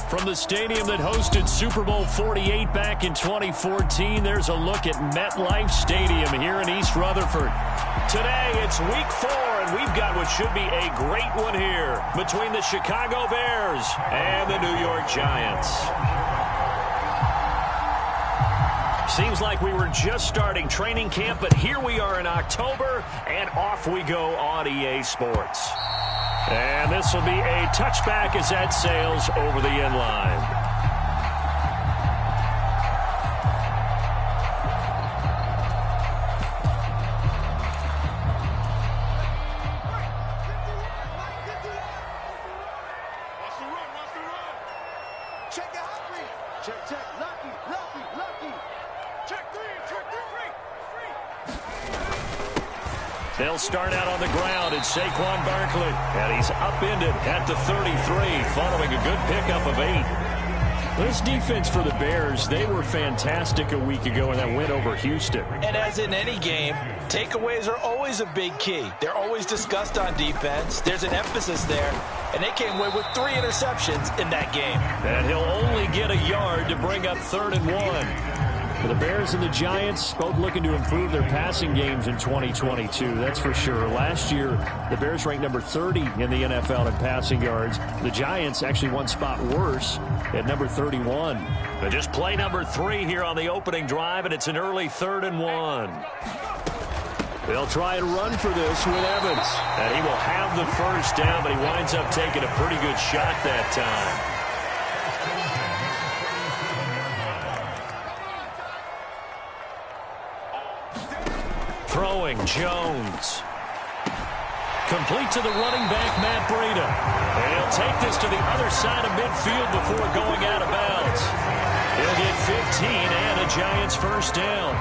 From the stadium that hosted Super Bowl 48 back in 2014, there's a look at MetLife Stadium here in East Rutherford. Today, it's week 4, and we've got what should be a great one here between the Chicago Bears and the New York Giants. Seems like we were just starting training camp, but here we are in October, and off we go on EA Sports. And this will be a touchback as that sails over the end line. They'll start out on the ground. It's Saquon Barkley, and he's upended at the 33, following a good pickup of 8. This defense for the Bears, they were fantastic a week ago in that win over Houston. And as in any game, takeaways are always a big key. They're always discussed on defense. There's an emphasis there, and they came away with 3 interceptions in that game. And he'll only get a yard to bring up 3rd and 1. For the Bears and the Giants, both looking to improve their passing games in 2022, that's for sure. Last year, the Bears ranked number 30 in the NFL in passing yards. The Giants actually one spot worse at number 31. But just play number 3 here on the opening drive, and it's an early 3rd and 1. They'll try and run for this with Evans. And he will have the first down, but he winds up taking a pretty good shot that time. Throwing, Jones. Complete to the running back, Matt Breida. And he'll take this to the other side of midfield before going out of bounds. He'll get 15 and a Giants first down.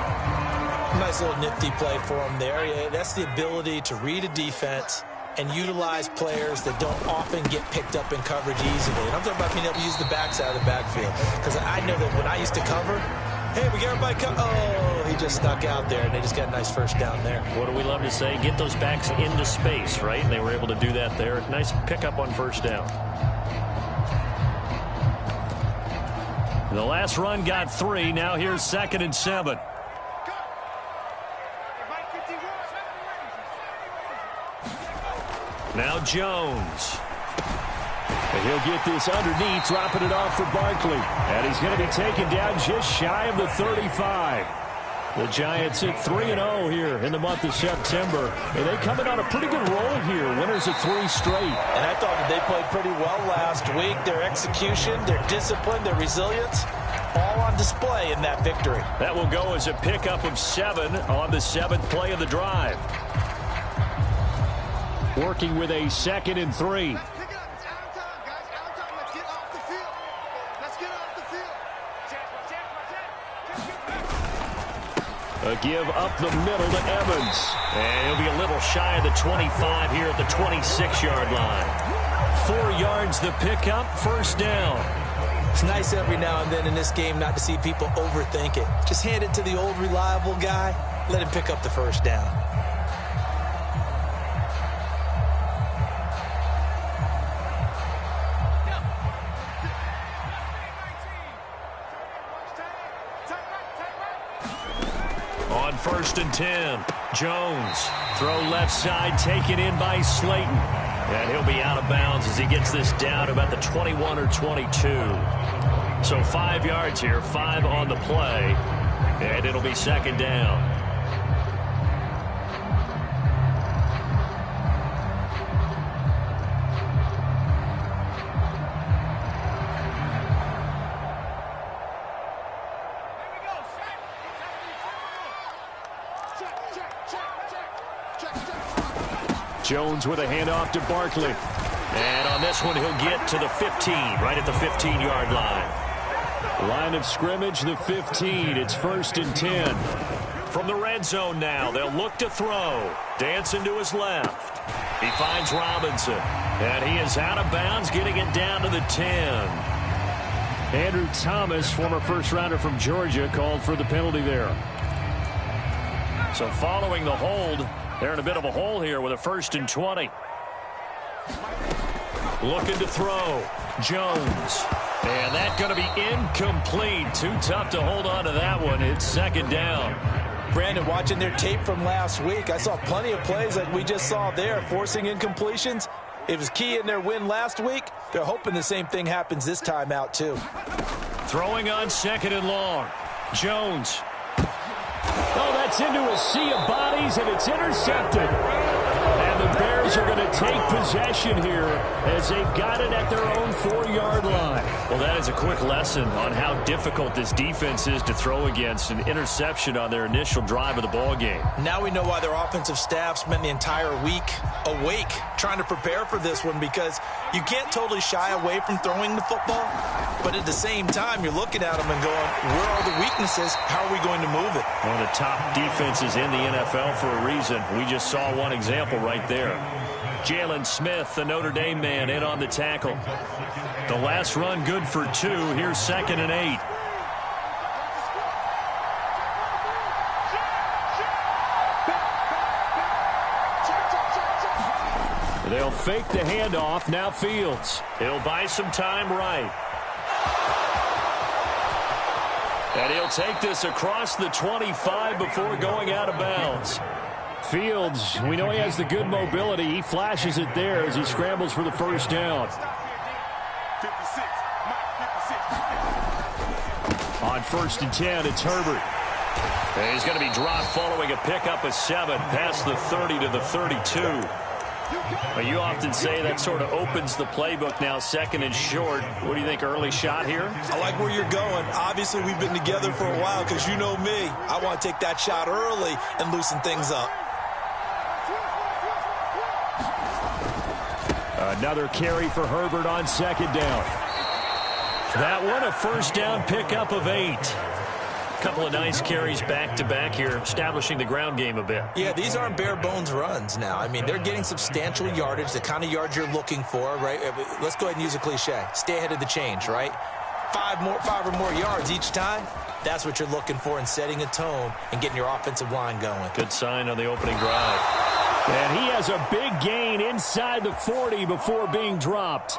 Nice little nifty play for him there. Yeah, that's the ability to read a defense and utilize players that don't often get picked up in coverage easily. And I'm talking about being able to use the backside of the backfield. Because I know that when I used to cover, hey, we got everybody come. Oh, he just snuck out there, and they just got a nice first down there. What do we love to say? Get those backs into space, right? And they were able to do that there. Nice pickup on first down. The last run got 3. Now here's 2nd and 7. Now Jones. And he'll get this underneath, dropping it off for Barkley. And he's going to be taken down just shy of the 35. The Giants at 3-0 here in the month of September. And they come in on a pretty good roll here. Winners of 3 straight. And I thought that they played pretty well last week. Their execution, their discipline, their resilience, all on display in that victory. That will go as a pickup of 7 on the 7th play of the drive. Working with a 2nd and 3. A give up the middle to Evans. And he'll be a little shy of the 25 here at the 26-yard line. 4 yards the pickup, first down. It's nice every now and then in this game not to see people overthink it. Just hand it to the old reliable guy. Let him pick up the first down. On 1st and 10, Jones. Throw left side, taken in by Slayton. And he'll be out of bounds as he gets this down to about the 21 or 22. So 5 yards here, 5 on the play. And it'll be 2nd down. Jones with a handoff to Barkley. And on this one, he'll get to the 15, right at the 15-yard line. Line of scrimmage, the 15. It's 1st and 10. From the red zone now, they'll look to throw. Dancing to his left. He finds Robinson. And he is out of bounds, getting it down to the 10. Andrew Thomas, former first-rounder from Georgia, called for the penalty there. So following the hold, they're in a bit of a hole here with a 1st and 20. Looking to throw. Jones. And that's going to be incomplete. Too tough to hold on to that one. It's second down. Brandon, watching their tape from last week, I saw plenty of plays like we just saw there, forcing incompletions. It was key in their win last week. They're hoping the same thing happens this time out, too. Throwing on second and long. Jones. Oh, that's into a sea of bodies, and it's intercepted. And the Bears are going to take possession here as they've got it at their own 4-yard line. Well, that is a quick lesson on how difficult this defense is to throw against. An interception on their initial drive of the ball game. Now we know why their offensive staff spent the entire week awake trying to prepare for this one, because you can't totally shy away from throwing the football, but at the same time you're looking at them and going, where are the weaknesses? How are we going to move it? One of the top defenses in the NFL for a reason. We just saw one example right there. Jalen Smith, the Notre Dame man, in on the tackle. The last run good for 2. Here's 2nd and 8. They'll fake the handoff. Now Fields. He'll buy some time right. And he'll take this across the 25 before going out of bounds. Fields, we know he has the good mobility. He flashes it there as he scrambles for the first down. 56. On 1st and 10, it's Herbert. And he's going to be dropped following a pickup of 7 past the 30 to the 32. But you often say that sort of opens the playbook now, 2nd and short. What do you think, early shot here? I like where you're going. Obviously, we've been together for a while, because you know me. I want to take that shot early and loosen things up. Another carry for Herbert on 2nd down. That one, a first down pickup of 8. Couple of nice carries back-to-back here, establishing the ground game a bit. Yeah, these aren't bare-bones runs now. I mean, they're getting substantial yardage, the kind of yards you're looking for, right? Let's go ahead and use a cliche. Stay ahead of the change, right? 5 or more yards each time. That's what you're looking for in setting a tone and getting your offensive line going. Good sign on the opening drive. And he has a big gain inside the 40 before being dropped.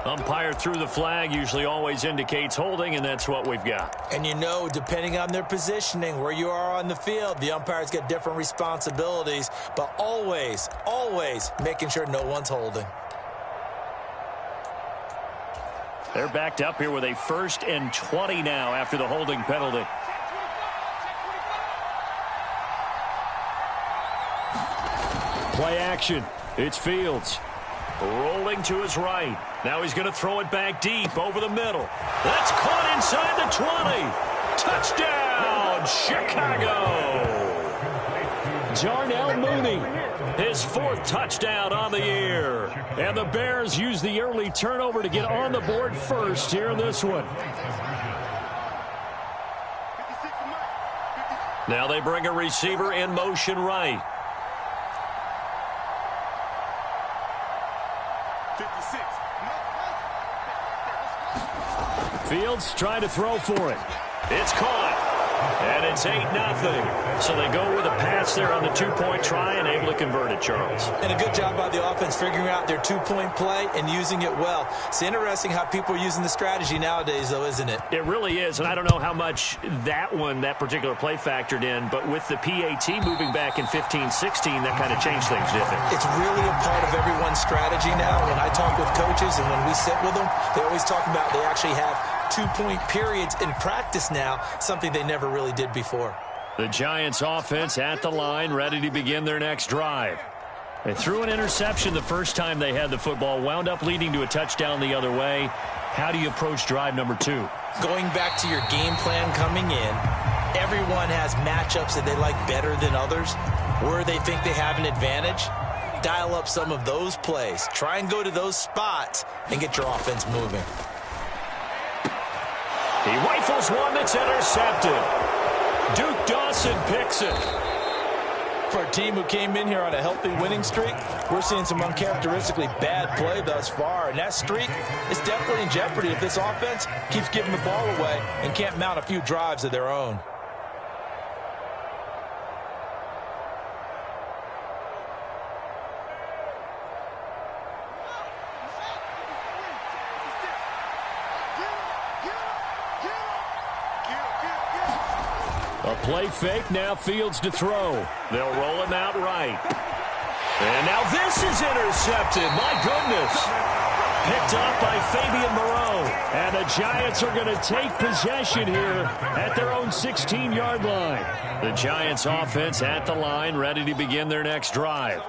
Umpire threw the flag, usually always indicates holding, and that's what we've got. And you know, depending on their positioning, where you are on the field, the umpires get different responsibilities, but always, always making sure no one's holding. They're backed up here with a 1st and 20 now after the holding penalty. Play action. It's Fields. Rolling to his right. Now he's going to throw it back deep over the middle. That's caught inside the 20. Touchdown, Chicago. Darnell Mooney, his 4th touchdown on the year. And the Bears use the early turnover to get on the board first here in this one. Now they bring a receiver in motion right. 56. Fields trying to throw for it. It's caught. And it's 8-0. So they go with a pass there on the 2-point try and able to convert it, Charles. And a good job by the offense figuring out their 2-point play and using it well. It's interesting how people are using the strategy nowadays, though, isn't it? It really is, and I don't know how much that particular play factored in, but with the PAT moving back in 15-16, that kind of changed things, didn't it? It's really a part of everyone's strategy now. When I talk with coaches and when we sit with them, they always talk about they actually have 2-point periods in practice now, something they never really did before. The Giants offense at the line, ready to begin their next drive. They threw an interception the first time they had the football, wound up leading to a touchdown the other way. How do you approach drive number 2? Going back to your game plan coming in, everyone has matchups that they like better than others, where they think they have an advantage. Dial up some of those plays. Try and go to those spots and get your offense moving. He rifles one that's intercepted. Duke Dawson picks it. For a team who came in here on a healthy winning streak, we're seeing some uncharacteristically bad play thus far. And that streak is definitely in jeopardy if this offense keeps giving the ball away and can't mount a few drives of their own. A play fake, now Fields to throw. They'll roll him out right. And now this is intercepted. My goodness. Picked up by Fabian Moreau. And the Giants are going to take possession here at their own 16-yard line. The Giants offense at the line, ready to begin their next drive.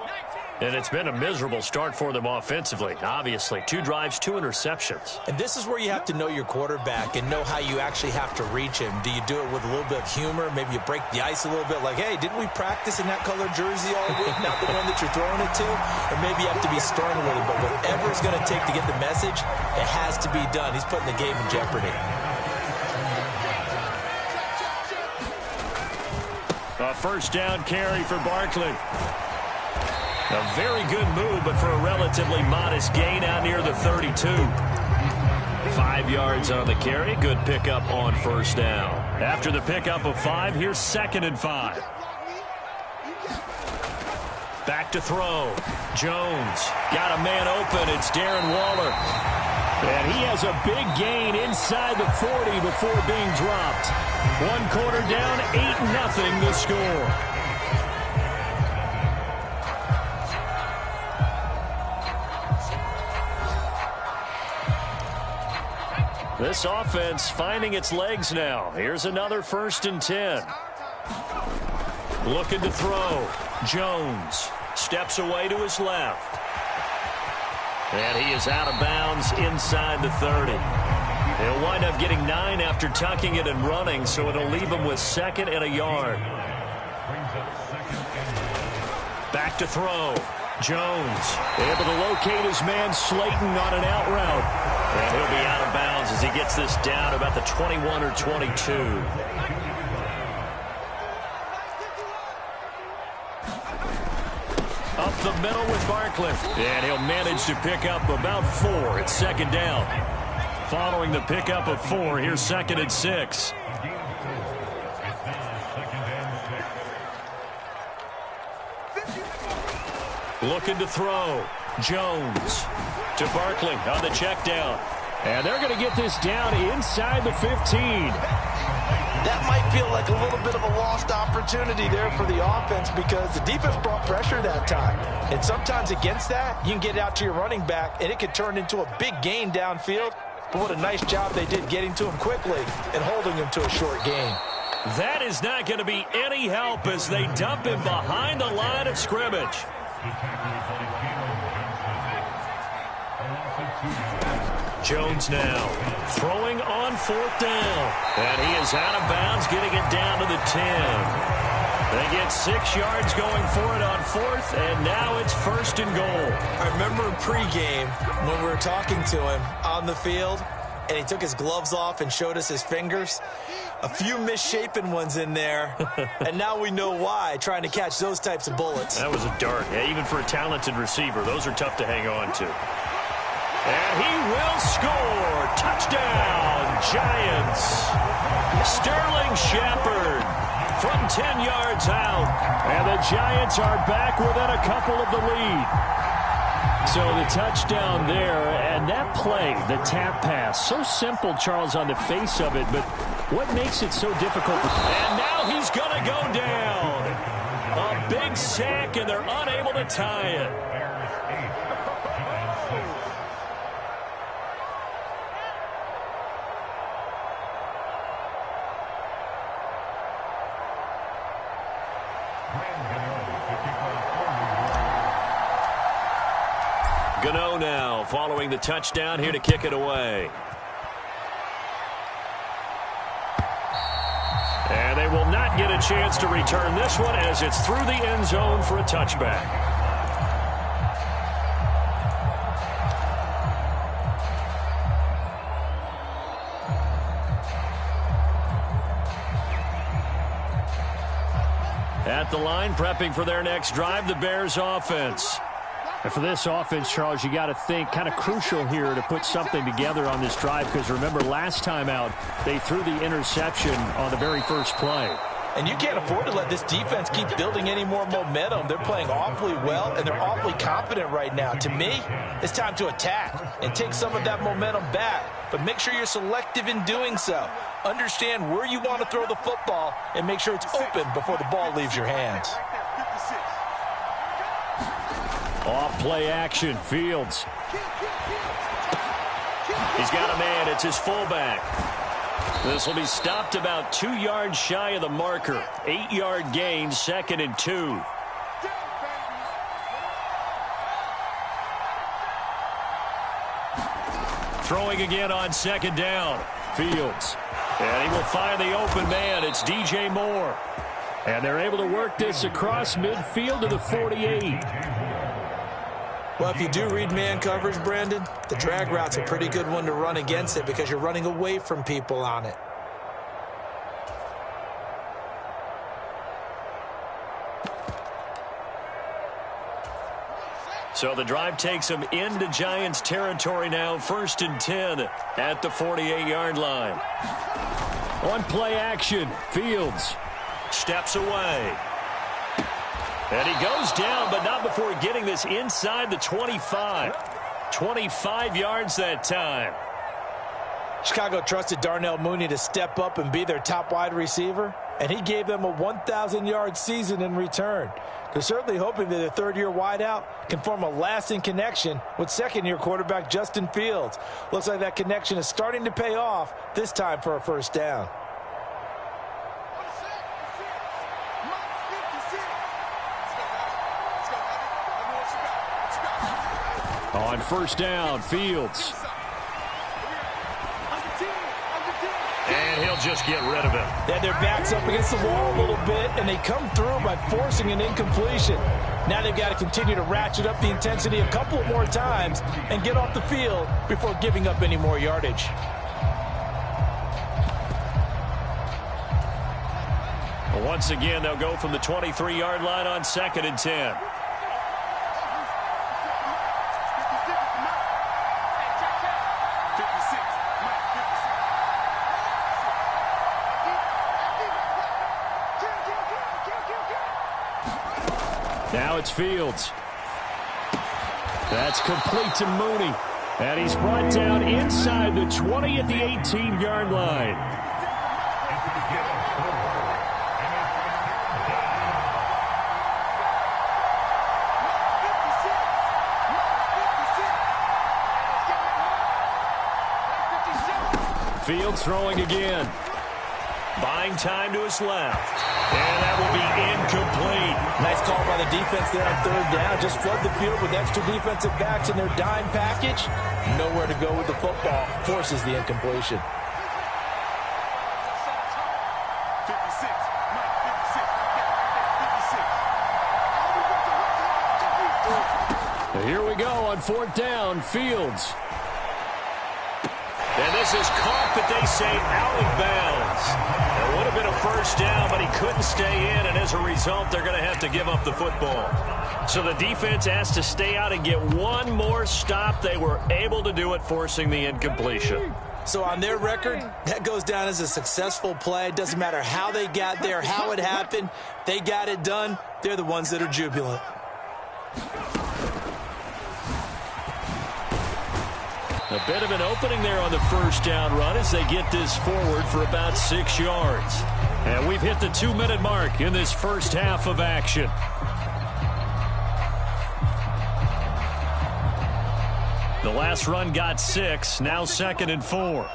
And it's been a miserable start for them offensively. Obviously, 2 drives, 2 interceptions. And this is where you have to know your quarterback and know how you actually have to reach him. Do you do it with a little bit of humor? Maybe you break the ice a little bit like, hey, didn't we practice in that color jersey all week? Not the one that you're throwing it to? Or maybe you have to be stern with it. But whatever it's going to take to get the message, it has to be done. He's putting the game in jeopardy. A first down carry for Barkley. A very good move, but for a relatively modest gain out near the 32. 5 yards on the carry. Good pickup on first down. After the pickup of 5, here's 2nd and 5. Back to throw. Jones got a man open. It's Darren Waller. And he has a big gain inside the 40 before being dropped. 1 quarter down, 8-0 the score. This offense finding its legs now. Here's another 1st and 10. Looking to throw. Jones steps away to his left. And he is out of bounds inside the 30. He'll wind up getting 9 after tucking it and running, so it'll leave him with 2nd and a yard. Back to throw. Jones able to locate his man Slayton on an out route. And he'll be out of bounds as he gets this down about the 21 or 22. Up the middle with Barkley. And he'll manage to pick up about 4. It's 2nd down. Following the pickup of 4, here's 2nd and 6. Looking to throw. Jones to Barkley on the check down. And they're going to get this down inside the 15. That might feel like a little bit of a lost opportunity there for the offense because the defense brought pressure that time. And sometimes against that, you can get out to your running back, and it could turn into a big gain downfield. But what a nice job they did getting to him quickly and holding him to a short gain. That is not going to be any help as they dump him behind the line of scrimmage. Jones now throwing on 4th down. And he is out of bounds, getting it down to the 10. They get 6 yards going for it on 4th, and now it's 1st and goal. I remember pregame when we were talking to him on the field, and he took his gloves off and showed us his fingers. A few misshapen ones in there, and now we know why, trying to catch those types of bullets. That was a dart. Yeah, even for a talented receiver, those are tough to hang on to. And he will score. Touchdown, Giants. Sterling Shepard from 10 yards out. And the Giants are back within a couple of the lead. So the touchdown there, and that play, the tap pass, so simple, Charles, on the face of it, but what makes it so difficult? And now he's going to go down. A big sack, and they're unable to tie it. Gano now following the touchdown here to kick it away. And they will not get a chance to return this one as it's through the end zone for a touchback. At the line, prepping for their next drive, the Bears offense. And for this offense, Charles, you got to think kind of crucial here to put something together on this drive because remember last time out, they threw the interception on the very first play. And you can't afford to let this defense keep building any more momentum. They're playing awfully well, and they're awfully confident right now. To me, it's time to attack and take some of that momentum back. But make sure you're selective in doing so. Understand where you want to throw the football and make sure it's open before the ball leaves your hands. Off play action, Fields. He's got a man, it's his fullback. This will be stopped about 2 yards shy of the marker. 8-yard gain, 2nd and 2. Throwing again on 2nd down. Fields. And he will find the open man. It's DJ Moore. And they're able to work this across midfield to the 48. Well, if you do read man coverage, Brandon, the drag route's a pretty good one to run against it because you're running away from people on it. So the drive takes them into Giants territory now. 1st and 10 at the 48-yard line. On play action, Fields steps away. And he goes down, but not before getting this inside the 25. 25 yards that time. Chicago trusted Darnell Mooney to step up and be their top wide receiver, and he gave them a 1,000-yard season in return. They're certainly hoping that their third-year wideout can form a lasting connection with second-year quarterback Justin Fields. Looks like that connection is starting to pay off, this time for a first down. On 1st down, Fields. And he'll just get rid of it. They had their backs up against the wall a little bit, and they come through by forcing an incompletion. Now they've got to continue to ratchet up the intensity a couple of more times and get off the field before giving up any more yardage. Once again, they'll go from the 23-yard line on 2nd and 10. Now it's Fields. That's complete to Mooney. And he's brought down inside the 20 at the 18-yard line. Fields throwing again. Buying time to his left. And that will be incomplete. Nice call by the defense there on 3rd down. Just flood the field with extra defensive backs in their dime package. Nowhere to go with the football. Forces the incompletion. 56. Here we go on 4th down. Fields. And this is caught, but they say out of bounds. It would have been a first down, but he couldn't stay in, and as a result, they're going to have to give up the football. So the defense has to stay out and get one more stop. They were able to do it, forcing the incompletion. So on their record, that goes down as a successful play. It doesn't matter how they got there, how it happened. They got it done. They're the ones that are jubilant. A bit of an opening there on the first down run as they get this forward for about 6 yards. And we've hit the 2-minute mark in this first half of action. The last run got 6, now 2nd and 4.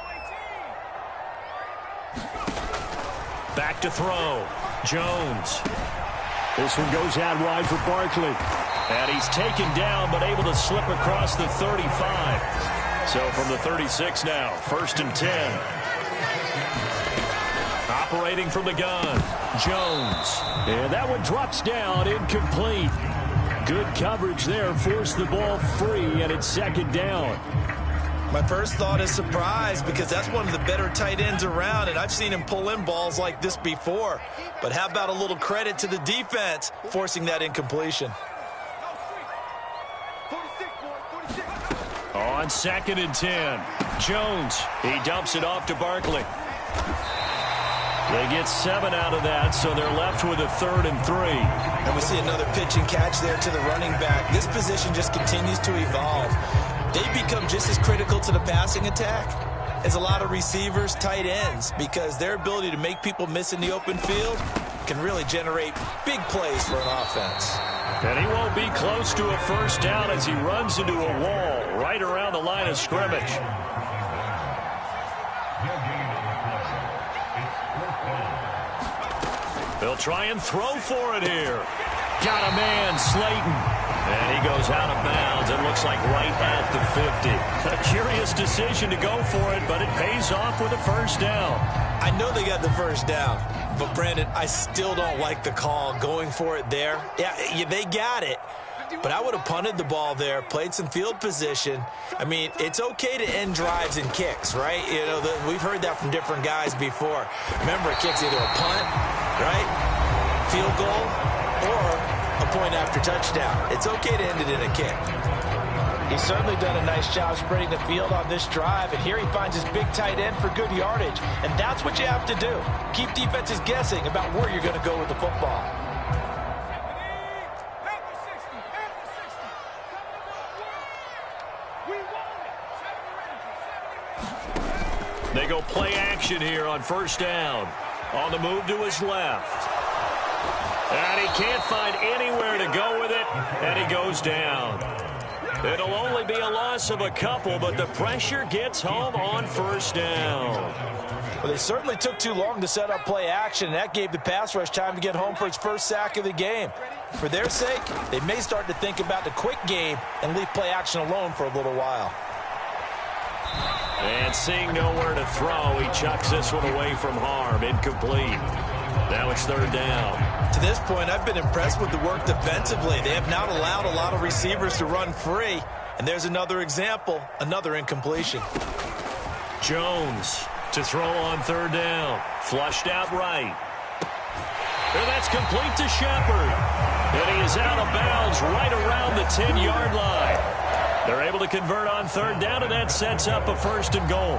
Back to throw. Jones. This one goes out wide for Barkley. And he's taken down but able to slip across the 35. So from the 36 now, 1st and 10. Operating from the gun, Jones. And that one drops down, incomplete. Good coverage there, forced the ball free, and it's 2nd down. My first thought is surprise because that's one of the better tight ends around, and I've seen him pull in balls like this before. But how about a little credit to the defense forcing that incompletion? On 2nd and 10, Jones. He dumps it off to Barkley. They get 7 out of that, so they're left with a 3rd and 3. And we see another pitch and catch there to the running back. This position just continues to evolve. They become just as critical to the passing attack as a lot of receivers, tight ends, because their ability to make people miss in the open field can really generate big plays for an offense. And he won't be close to a first down as he runs into a wall right around the line of scrimmage. They'll try and throw for it here. Got a man, Slayton. And he goes out of bounds. It looks like right at the 50. A curious decision to go for it, but it pays off with a first down. I know they got the first down, but Brandon, I still don't like the call going for it there. Yeah, they got it. But I would have punted the ball there, played some field position. I mean, it's okay to end drives and kicks, right? You know, we've heard that from different guys before. Remember, a kick's either a punt, right, field goal, or a point after touchdown. It's okay to end it in a kick. He's certainly done a nice job spreading the field on this drive, and here he finds his big tight end for good yardage. And that's what you have to do. Keep defenses guessing about where you're going to go with the football. They go play action here on first down. On the move to his left. And he can't find anywhere to go with it, and he goes down. It'll only be a loss of a couple, but the pressure gets home on first down. Well, they certainly took too long to set up play action, and that gave the pass rush time to get home for its first sack of the game. For their sake, they may start to think about the quick game and leave play action alone for a little while. And seeing nowhere to throw, he chucks this one away from harm. Incomplete. Now it's third down. To this point, I've been impressed with the work defensively. They have not allowed a lot of receivers to run free. And there's another example, another incompletion. Jones to throw on third down. Flushed out right. And that's complete to Shepard. And he is out of bounds right around the 10-yard line. They're able to convert on third down, and that sets up a first and goal.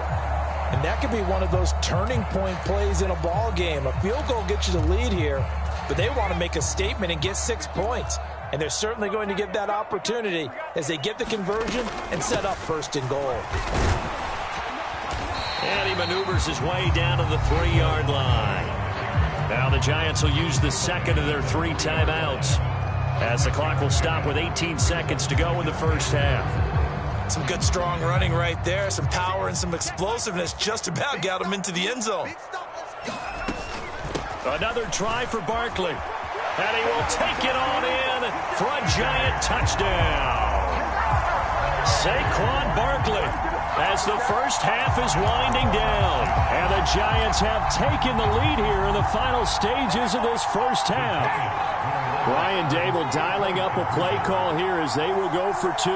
And that could be one of those turning point plays in a ball game. A field goal gets you the lead here, but they want to make a statement and get 6 points. And they're certainly going to get that opportunity as they get the conversion and set up first and goal. And he maneuvers his way down to the 3-yard line. Now the Giants will use the second of their 3 timeouts, as the clock will stop with 18 seconds to go in the first half. Some good, strong running right there. Some power and some explosiveness just about got him into the end zone. Another try for Barkley. And he will take it on in for a Giant touchdown. Saquon Barkley, as the first half is winding down. And the Giants have taken the lead here in the final stages of this first half. Ryan Dable dialing up a play call here as they will go for 2.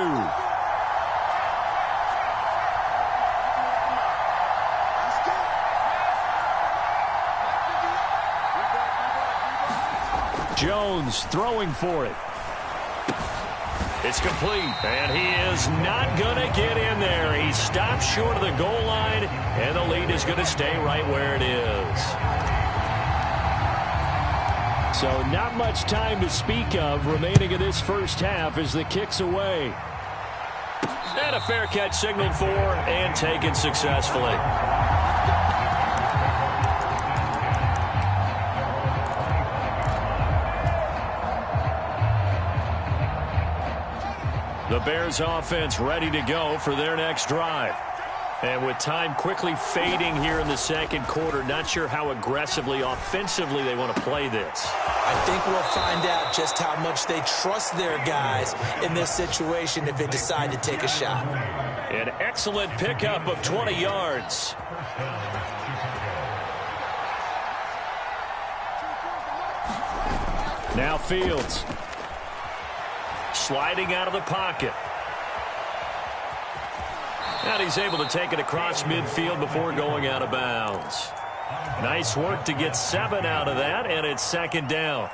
Jones throwing for it. It's complete, and he is not going to get in there. He stops short of the goal line, and the lead is going to stay right where it is. So not much time to speak of remaining in this first half as the kick's away. And a fair catch signaled for and taken successfully. The Bears offense ready to go for their next drive. And with time quickly fading here in the second quarter, not sure how aggressively, offensively they want to play this. I think we'll find out just how much they trust their guys in this situation if they decide to take a shot. An excellent pickup of 20 yards. Now Fields. Sliding out of the pocket. And he's able to take it across midfield before going out of bounds. Nice work to get 7 out of that, and it's second down.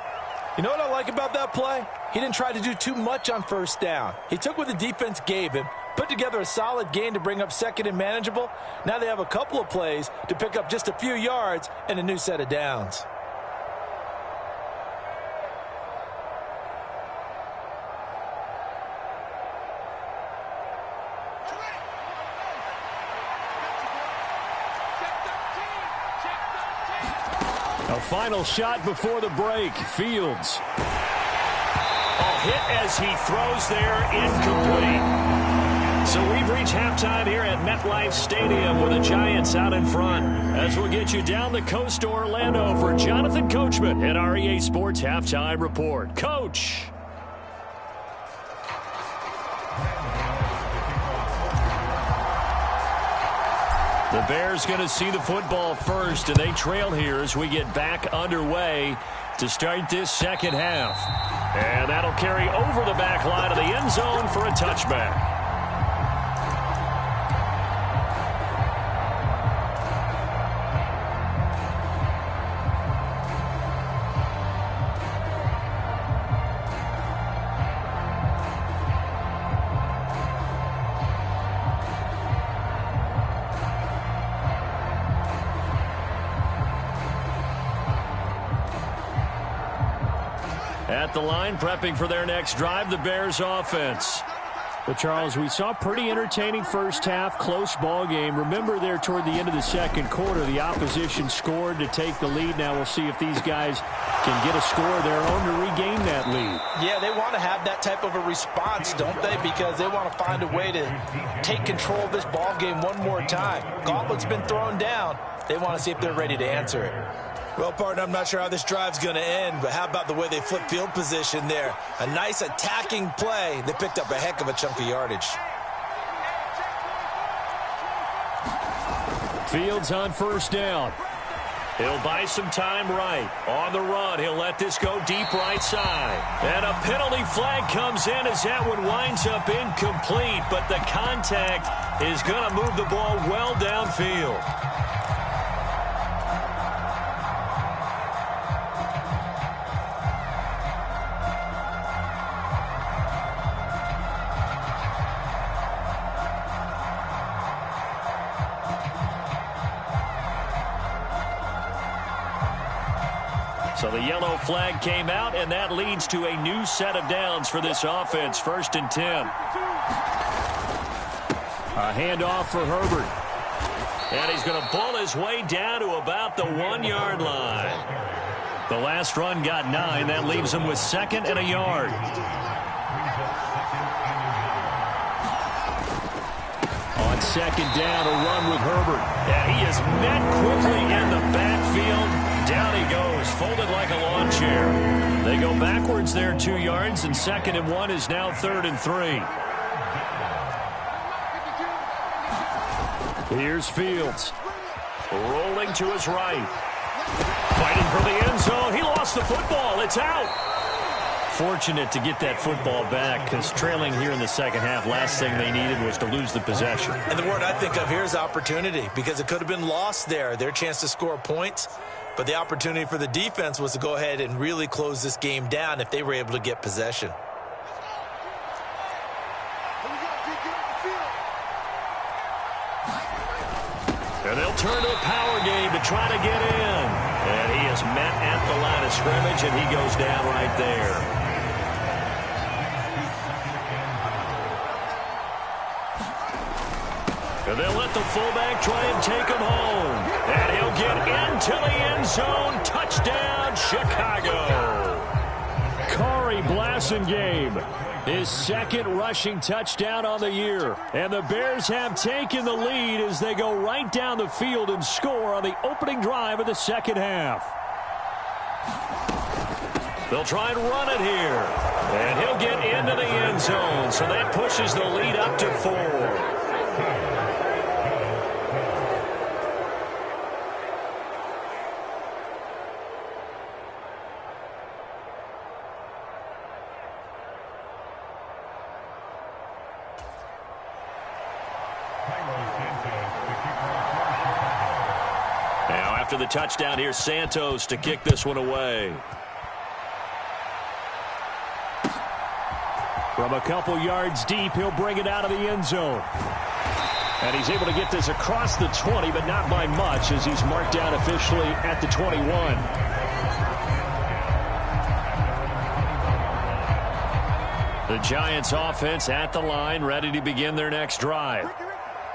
You know what I like about that play? He didn't try to do too much on first down. He took what the defense gave him, Put together a solid gain to bring up second and manageable. Now they have a couple of plays to pick up just a few yards and a new set of downs. A final shot before the break. Fields. A hit as he throws there, incomplete. So we've reached halftime here at MetLife Stadium with the Giants out in front. As we'll get you down the coast to Orlando for Jonathan Coachman at our EA Sports Halftime Report. Coach. The Bears going to see the football first, and they trail here as we get back underway to start this second half. And that'll carry over the back line of the end zone for a touchback. At the line, prepping for their next drive, the Bears offense. Well, Charles, we saw a pretty entertaining first half, close ball game. Remember there toward the end of the second quarter, the opposition scored to take the lead. Now we'll see if these guys can get a score of their own to regain that lead. Yeah, they want to have that type of a response, don't they? Because they want to find a way to take control of this ball game one more time. Gauntlet's been thrown down. They want to see if they're ready to answer it. Well, partner, I'm not sure how this drive's going to end, but how about the way they flip field position there? A nice attacking play. They picked up a heck of a chunk of yardage. Fields on first down. He'll buy some time right. On the run, he'll let this go deep right side. And a penalty flag comes in as that one winds up incomplete, but the contact is going to move the ball well downfield. So the yellow flag came out, and that leads to a new set of downs for this offense. 1st and 10. A handoff for Herbert. And he's going to pull his way down to about the 1-yard line. The last run got 9. That leaves him with 2nd and a yard. On 2nd down, a run with Herbert. And he is met quickly in the backfield. Down he goes, folded like a lawn chair. They go backwards there 2 yards, and 2nd and 1 is now 3rd and 3. Here's Fields. Rolling to his right. Fighting for the end zone. He lost the football. It's out. Fortunate to get that football back, because trailing here in the second half, last thing they needed was to lose the possession. And the word I think of here is opportunity, because it could have been lost there. Their chance to score points. But the opportunity for the defense was to go ahead and really close this game down if they were able to get possession. And they'll turn to a power game to try to get in. And he is met at the line of scrimmage, and he goes down right there. And they'll let the fullback try and take him home. And he'll get into the end zone. Touchdown, Chicago. Kari Blasingame, his 2nd rushing touchdown on the year. And the Bears have taken the lead as they go right down the field and score on the opening drive of the second half. They'll try and run it here. And he'll get into the end zone. So that pushes the lead up to 4. Now after the touchdown, here's Santos to kick this one away. From a couple yards deep, he'll bring it out of the end zone. And he's able to get this across the 20, but not by much, as he's marked down officially at the 21. The Giants offense at the line, ready to begin their next drive.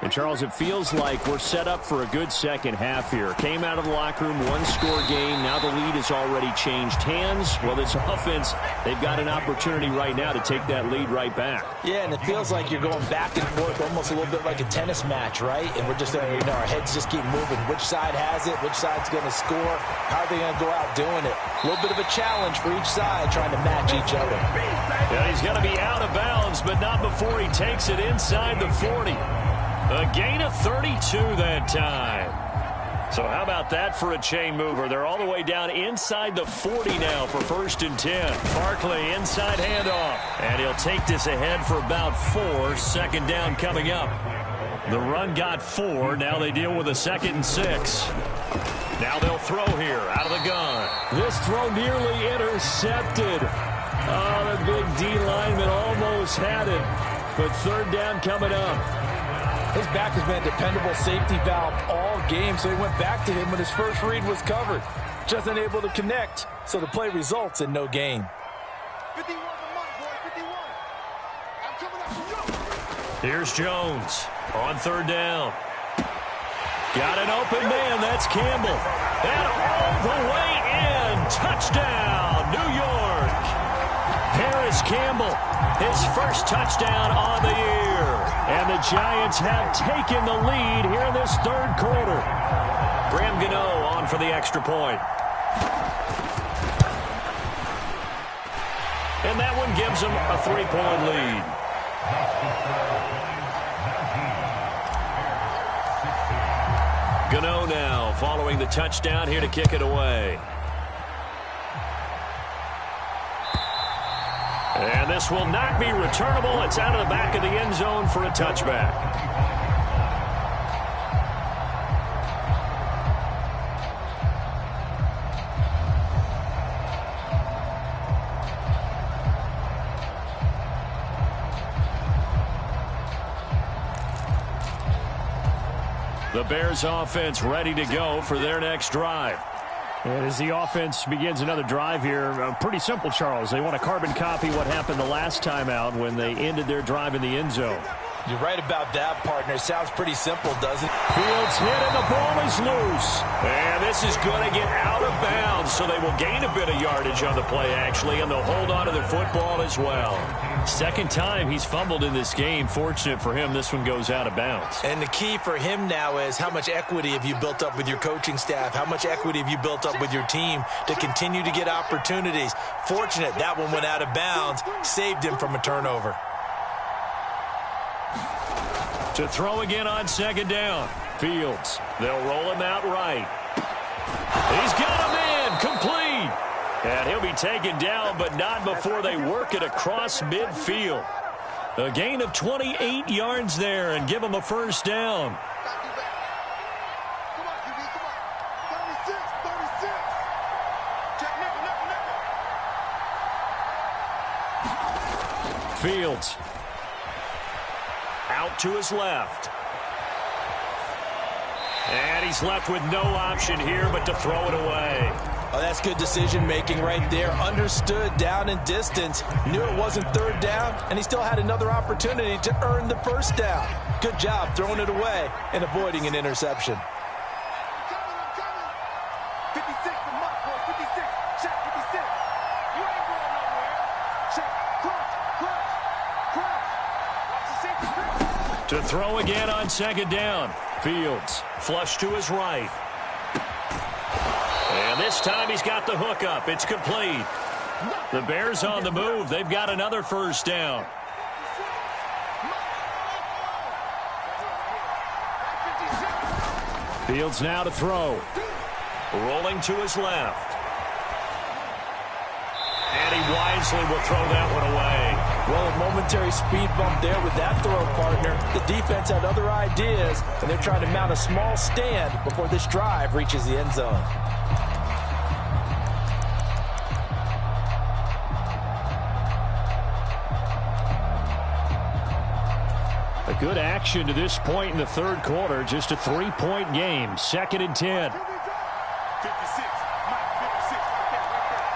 And, Charles, it feels like we're set up for a good second half here. Came out of the locker room, one-score game. Now the lead has already changed hands. Well, this offense, they've got an opportunity right now to take that lead right back. Yeah, and it feels like you're going back and forth, almost a little bit like a tennis match, right? And we're just, our heads just keep moving. Which side has it? Which side's going to score? How are they going to go out doing it? A little bit of a challenge for each side trying to match each other. Yeah, he's going to be out of bounds, but not before he takes it inside the 40. A gain of 32 that time. So how about that for a chain mover? They're all the way down inside the 40 now for 1st and 10. Barkley inside handoff. And he'll take this ahead for about 4. Second down coming up. The run got 4. Now they deal with a 2nd and 6. Now they'll throw here out of the gun. This throw nearly intercepted. Oh, the big D lineman almost had it. But 3rd down coming up. His back has been a dependable safety valve all game, so he went back to him when his first read was covered. Just unable to connect, so the play results in no gain. 51 for Mike, boy, 51. I'm coming up for you. Here's Jones on 3rd down. Got an open man. That's Campbell. And all the way in. Touchdown, New York. Harris Campbell, his first touchdown on the year. And the Giants have taken the lead here in this 3rd quarter. Graham Gano on for the extra point. And that one gives them a 3-point lead. Gano now following the touchdown here to kick it away. And this will not be returnable. It's out of the back of the end zone for a touchback. The Bears offense ready to go for their next drive. And as the offense begins another drive here, pretty simple, Charles. They want to carbon copy what happened the last time out when they ended their drive in the end zone. You're right about that, partner. Sounds pretty simple, doesn't it? Fields hit and the ball is loose. And this is going to get out of bounds, so they will gain a bit of yardage on the play, actually, and they'll hold on to the football as well. 2nd time he's fumbled in this game. Fortunate for him, this one goes out of bounds. And the key for him now is how much equity have you built up with your coaching staff? How much equity have you built up with your team to continue to get opportunities? Fortunate that one went out of bounds, saved him from a turnover. To throw again on 2nd down. Fields. They'll roll him out right. He's got him in. Complete. And he'll be taken down, but not before they work it across midfield. A gain of 28 yards there and give him a 1st down. Come on, QB, come on. 36. Check, nickel. Fields. Out to his left. And he's left with no option here but to throw it away. Oh, that's good decision-making right there. Understood down and distance. Knew it wasn't 3rd down, and he still had another opportunity to earn the 1st down. Good job throwing it away and avoiding an interception. I'm coming. 56 for Mike, boy, 56. Check, 56. You ain't going nowhere. Check, crunch. Watch the safety. To throw again on 2nd down. Fields flush to his right. And this time he's got the hook up. It's complete. The Bears on the move. They've got another 1st down. Fields now to throw. Rolling to his left. And he wisely will throw that one away. Well, a momentary speed bump there with that throw, partner. The defense had other ideas, and they're trying to mount a small stand before this drive reaches the end zone. Good action to this point in the third quarter. Just a 3-point game. 2nd and 10. 56. Mike, 56. Right there.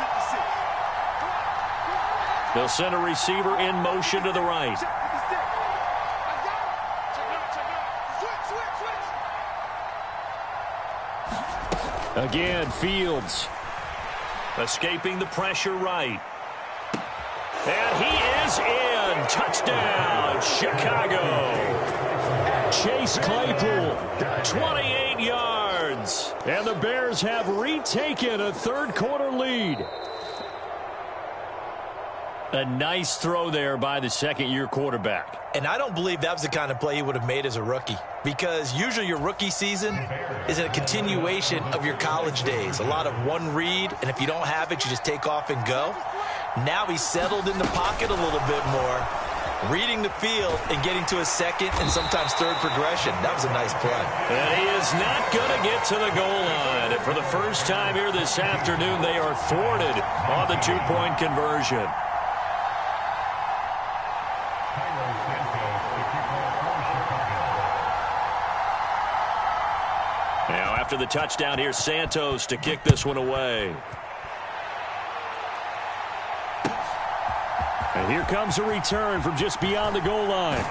56. They'll send a receiver in motion to the right. Check 56. Switch. Again, Fields. Escaping the pressure right. And he is in. Touchdown, Chicago. Chase Claypool, 28 yards. And the Bears have retaken a third-quarter lead. A nice throw there by the second-year quarterback. And I don't believe that was the kind of play he would have made as a rookie, because usually your rookie season is a continuation of your college days. A lot of one read, and if you don't have it, you just take off and go. Now he's settled in the pocket a little bit more, reading the field and getting to a second and sometimes third progression. That was a nice play. And he is not going to get to the goal line. And for the first time here this afternoon, they are thwarted on the two-point conversion. Now after the touchdown, here's Santos to kick this one away. And here comes a return from just beyond the goal line.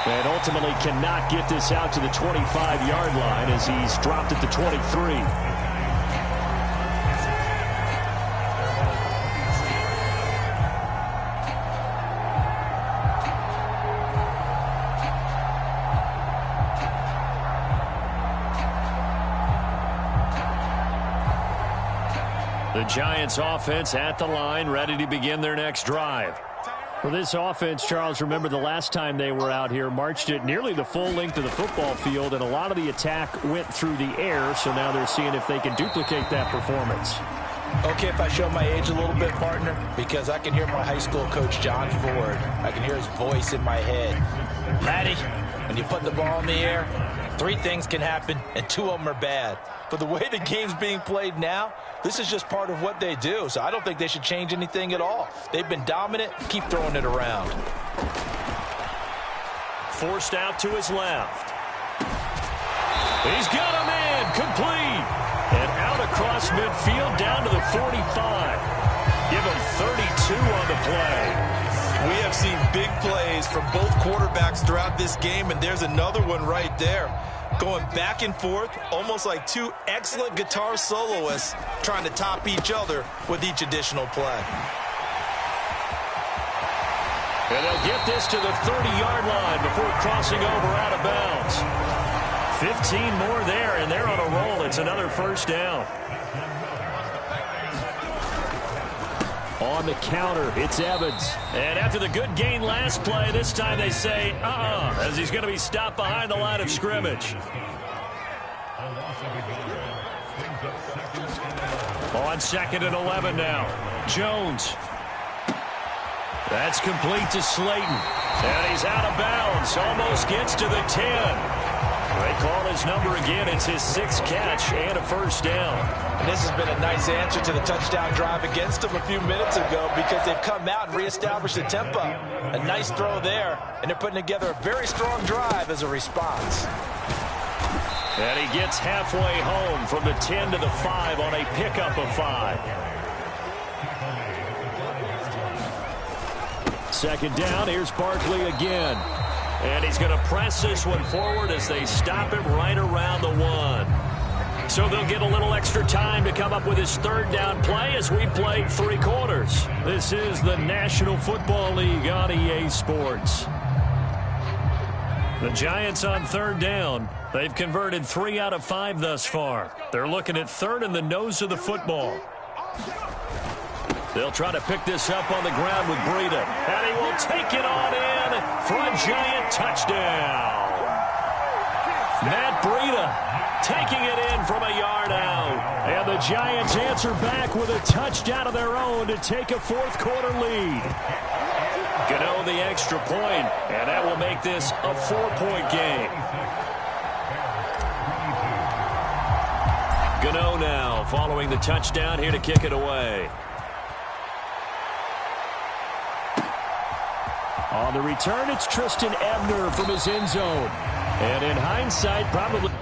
And ultimately cannot get this out to the 25-yard line as he's dropped at the 23. The Giants offense at the line, ready to begin their next drive. Well, this offense, Charles, remember the last time they were out here, marched it nearly the full length of the football field, and a lot of the attack went through the air, so now they're seeing if they can duplicate that performance. Okay, if I show my age a little bit, partner, because I can hear my high school coach, John Ford. I can hear his voice in my head. Laddie, when you put the ball in the air, 3 things can happen, and 2 of them are bad. But the way the game's being played now, this is just part of what they do, so I don't think they should change anything at all. They've been dominant. Keep throwing it around. Forced out to his left. He's got him in, complete. And out across midfield down to the 45. Give him 32 on the play. We have seen big plays from both quarterbacks throughout this game, and there's another one right there. Going back and forth, almost like 2 excellent guitar soloists trying to top each other with each additional play. And they'll get this to the 30-yard line before crossing over out of bounds. 15 more there, and they're on a roll. It's another first down. On the counter, it's Evans. And after the good gain last play, this time they say, as he's going to be stopped behind the line of scrimmage. On 2nd and 11 now. Jones. That's complete to Slayton. And he's out of bounds. Almost gets to the 10. They call his number again. It's his 6th catch and a first down. And this has been a nice answer to the touchdown drive against them a few minutes ago, because they've come out and reestablished the tempo. A nice throw there, and they're putting together a very strong drive as a response. And he gets halfway home from the 10 to the 5 on a pickup of 5. 2nd down, here's Barkley again. And he's going to press this one forward as they stop him right around the 1. So they'll get a little extra time to come up with his 3rd down play as we played 3 quarters. This is the National Football League on EA Sports. The Giants on 3rd down. They've converted 3 out of 5 thus far. They're looking at 3rd in the nose of the football. They'll try to pick this up on the ground with Breida. And he will take it on in for a Giant touchdown. Matt Breida taking it in from a yard out. And the Giants answer back with a touchdown of their own to take a 4th quarter lead. Gano the extra point, and that will make this a 4-point game. Gano now following the touchdown here to kick it away. On the return, it's Tristan Ebner from his end zone. And in hindsight, probably...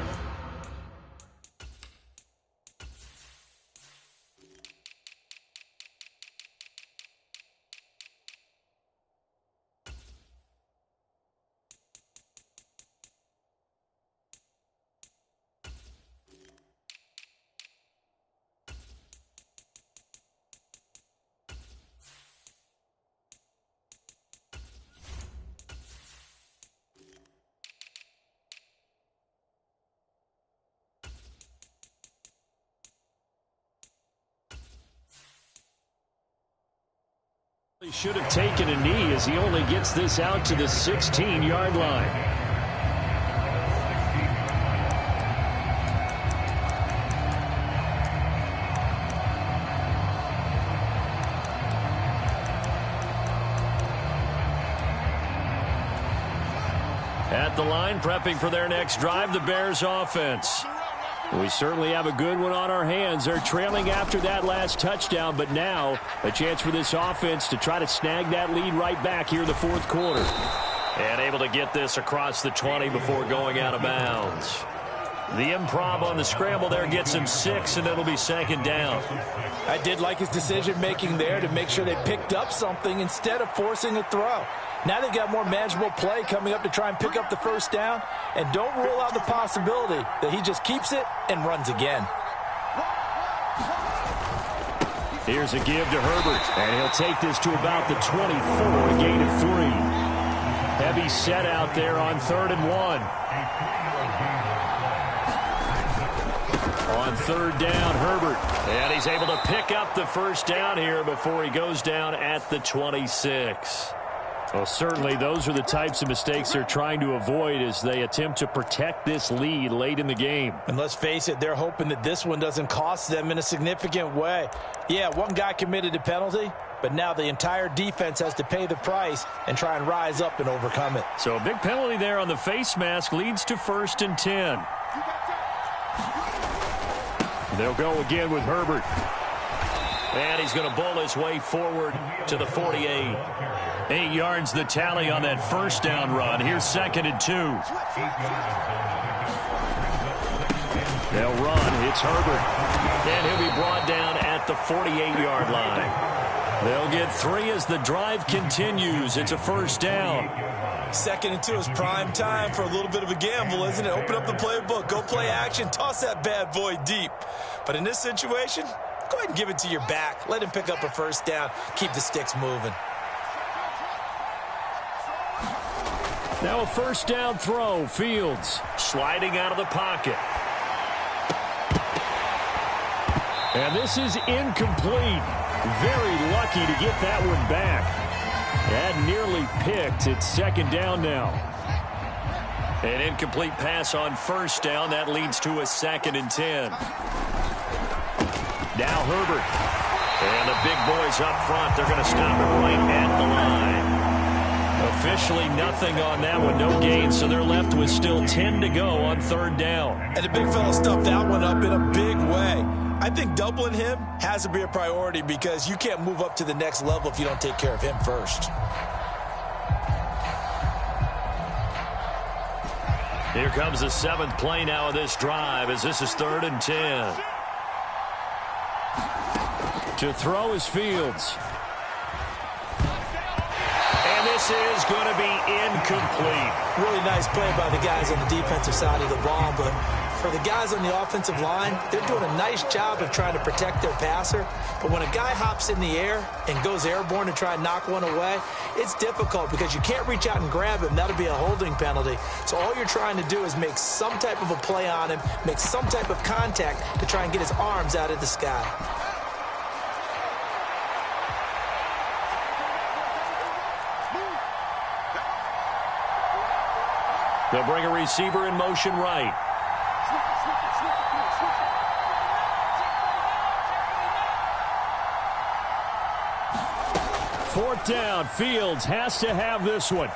He should have taken a knee as he only gets this out to the 16-yard line. At the line, prepping for their next drive, the Bears offense. We certainly have a good one on our hands. They're trailing after that last touchdown, but now a chance for this offense to try to snag that lead right back here in the fourth quarter. And able to get this across the 20 before going out of bounds. The improv on the scramble there gets him 6, and it'll be second down. I did like his decision-making there to make sure they picked up something instead of forcing a throw. Now they've got more manageable play coming up to try and pick up the first down. And don't rule out the possibility that he just keeps it and runs again. Here's a give to Herbert, and he'll take this to about the 24, a gain of 3. Heavy set out there on 3rd and 1. On 3rd down, Herbert. And he's able to pick up the first down here before he goes down at the 26. Well, certainly those are the types of mistakes they're trying to avoid as they attempt to protect this lead late in the game. And let's face it, they're hoping that this one doesn't cost them in a significant way. Yeah, one guy committed a penalty, but now the entire defense has to pay the price and try and rise up and overcome it. So a big penalty there on the face mask leads to 1st and 10. They'll go again with Herbert. And he's going to bowl his way forward to the 48. 8 yards the tally on that first down run. Here's 2nd and 2. They'll run. It's Herbert. And he'll be brought down at the 48-yard line. They'll get 3 as the drive continues. It's a first down. 2nd and 2 is prime time for a little bit of a gamble, isn't it? Open up the playbook, go play action, toss that bad boy deep. But in this situation, go ahead and give it to your back. Let him pick up a first down. Keep the sticks moving. Now a first down throw. Fields sliding out of the pocket. And this is incomplete. Very lucky to get that one back. That nearly picked. It's 2nd down now. An incomplete pass on first down. That leads to a 2nd and 10. Now Herbert. And the big boys up front. They're going to stop it right at the line. Officially nothing on that one. No gain, so they're left with still 10 to go on 3rd down. And the big fella stuffed that one up in a big way. I think doubling him has to be a priority because you can't move up to the next level if you don't take care of him first. Here comes the 7th play now of this drive as this is 3rd and 10. To throw is Fields. And this is going to be incomplete. Really nice play by the guys on the defensive side of the ball, but for the guys on the offensive line, they're doing a nice job of trying to protect their passer. But when a guy hops in the air and goes airborne to try and knock one away, it's difficult because you can't reach out and grab him. That'll be a holding penalty. So all you're trying to do is make some type of a play on him, make some type of contact to try and get his arms out of the sky. They'll bring a receiver in motion right. Fourth down. Fields has to have this one.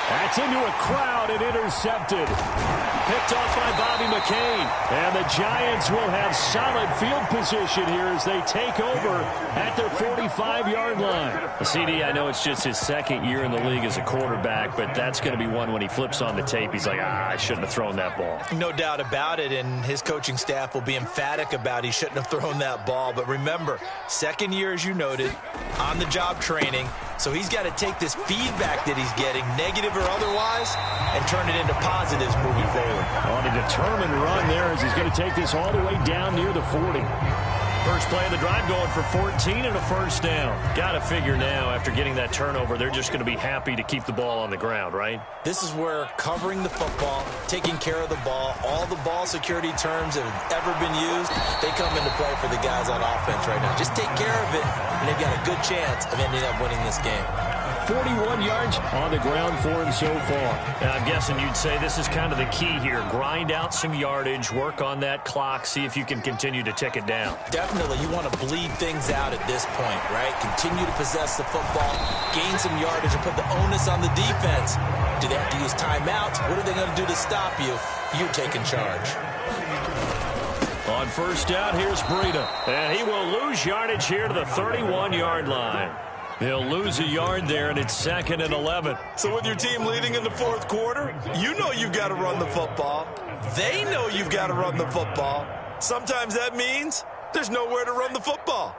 That's into a crowd and intercepted. picked off by Bobby McCain. And the Giants will have solid field position here as they take over at their 45-yard line. CD, I know it's just his second year in the league as a quarterback, but that's going to be one when he flips on the tape, he's like, I shouldn't have thrown that ball. No doubt about it, and his coaching staff will be emphatic about he shouldn't have thrown that ball. But remember, second year, as you noted, on-the-job training, so he's got to take this feedback that he's getting, negative or otherwise, and turn it into positives moving forward. On a determined run there as he's going to take this all the way down near the 40. First play of the drive going for 14 and a first down. Got to figure now, after getting that turnover, they're just going to be happy to keep the ball on the ground, right? This is where covering the football, taking care of the ball, all the ball security terms that have ever been used, they come into play for the guys on offense right now. Just take care of it, and they've got a good chance of ending up winning this game. 41 yards on the ground for him so far. And I'm guessing you'd say this is kind of the key here. Grind out some yardage, work on that clock, see if you can continue to tick it down. Definitely, you want to bleed things out at this point, right? Continue to possess the football, gain some yardage, and put the onus on the defense. Do they have to use timeouts? What are they going to do to stop you? You're taking charge. On first down, here's Breida. And he will lose yardage here to the 31-yard line. He'll lose a yard there, and it's 2nd and 11. So with your team leading in the fourth quarter, you know you've got to run the football. They know you've got to run the football. Sometimes that means there's nowhere to run the football.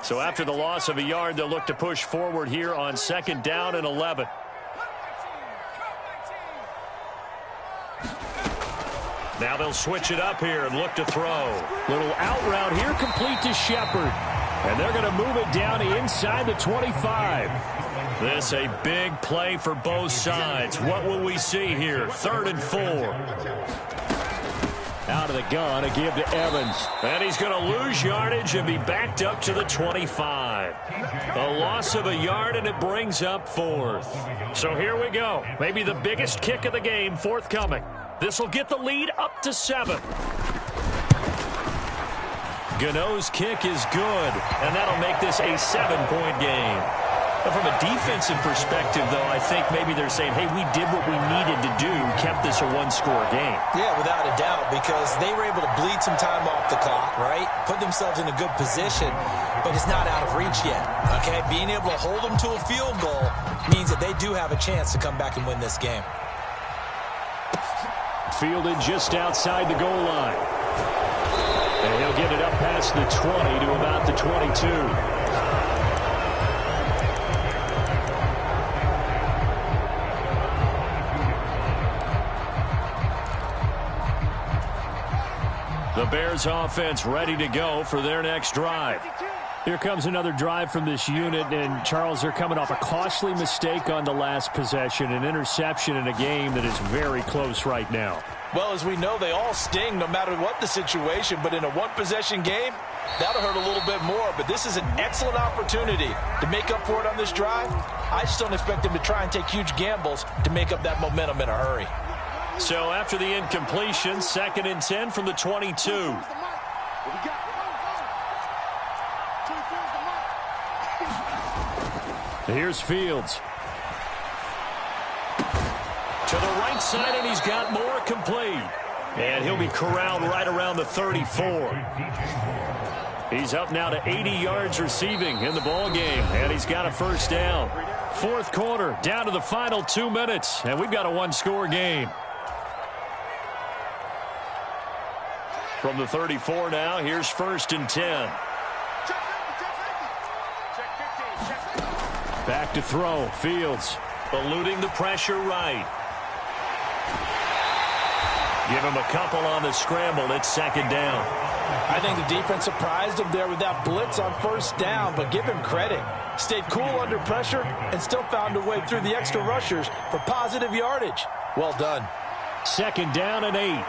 So after the loss of a yard, they'll look to push forward here on 2nd down and 11. Now they'll switch it up here and look to throw. Little out route here, complete to Shepard. And they're going to move it down inside the 25. This a big play for both sides. What will we see here? 3rd and 4. Out of the gun, a give to Evans. And he's going to lose yardage and be backed up to the 25. A loss of a yard, and it brings up 4th. So here we go. Maybe the biggest kick of the game forthcoming. This will get the lead up to 7. Gano's kick is good, and that'll make this a 7-point game. But from a defensive perspective, though, I think maybe they're saying, hey, we did what we needed to do, kept this a one-score game. Yeah, without a doubt, because they were able to bleed some time off the clock, right? Put themselves in a good position, but it's not out of reach yet, okay? Being able to hold them to a field goal means that they do have a chance to come back and win this game. Fielded just outside the goal line. And he'll get it up past the 20 to about the 22. The Bears offense ready to go for their next drive. Here comes another drive from this unit, and Charles, they're coming off a costly mistake on the last possession, an interception in a game that is very close right now. Well, as we know, they all sting no matter what the situation, but in a one-possession game, that'll hurt a little bit more. But this is an excellent opportunity to make up for it on this drive. I just don't expect them to try and take huge gambles to make up that momentum in a hurry. So after the incompletion, 2nd and 10 from the 22. Here's Fields. To the right side, and he's got more complete. And he'll be corralled right around the 34. He's up now to 80 yards receiving in the ball game, and he's got a first down. Fourth quarter, down to the final 2 minutes, and we've got a one-score game. From the 34 now, here's 1st and 10. Back to throw, Fields. Eluding the pressure right. Give him a couple on the scramble. It's 2nd down. I think the defense surprised him there with that blitz on first down, but give him credit. Stayed cool under pressure and still found a way through the extra rushers for positive yardage. Well done. 2nd down and 8.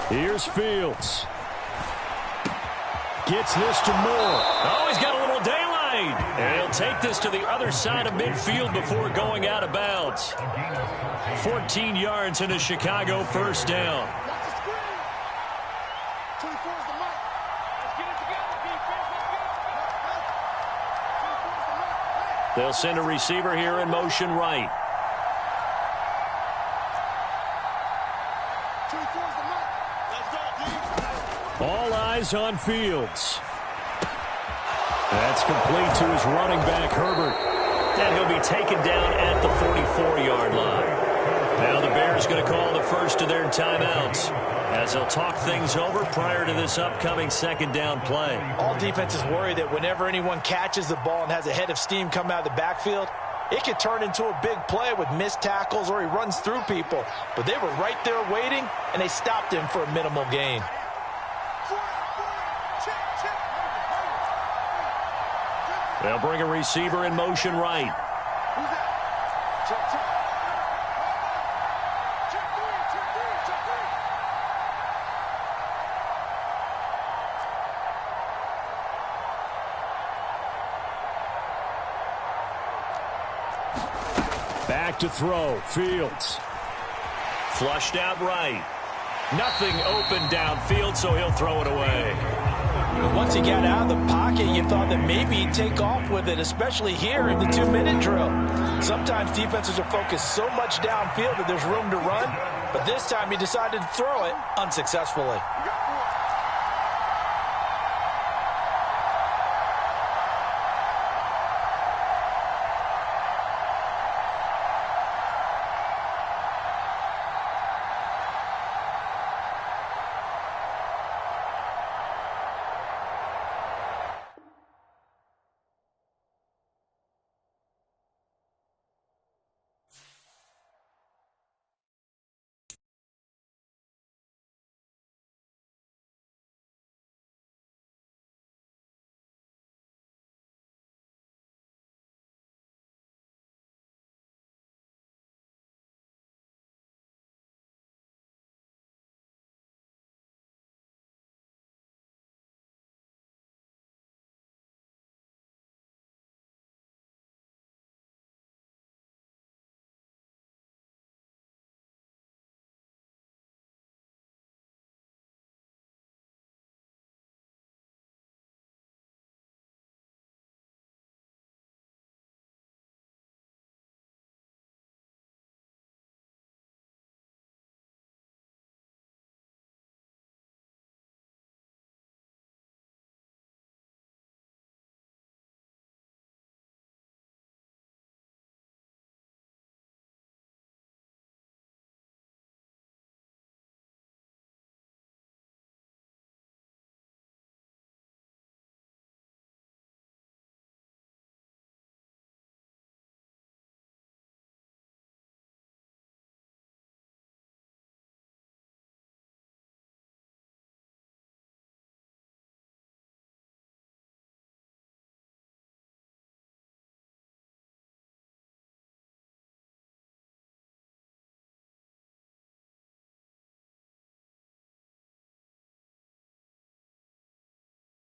Here's Fields. Gets this to Moore. Oh, he's got a little daylight. And he'll take this to the other side of midfield before going out of bounds. 14 yards and a Chicago first down. They'll send a receiver here in motion right. All eyes on Fields. That's complete to his running back, Herbert. And he'll be taken down at the 44-yard line. Now the Bears going to call the first of their timeouts as they'll talk things over prior to this upcoming second down play. All defenses worry that whenever anyone catches the ball and has a head of steam come out of the backfield, it could turn into a big play with missed tackles or he runs through people. But they were right there waiting, and they stopped him for a minimal gain. They'll bring a receiver in motion right. Back to throw. Fields. Flushed out right. Nothing open downfield, so he'll throw it away. Once he got out of the pocket, you thought that maybe he'd take off with it, especially here in the 2-minute drill. Sometimes defenses are focused so much downfield that there's room to run, but this time he decided to throw it unsuccessfully.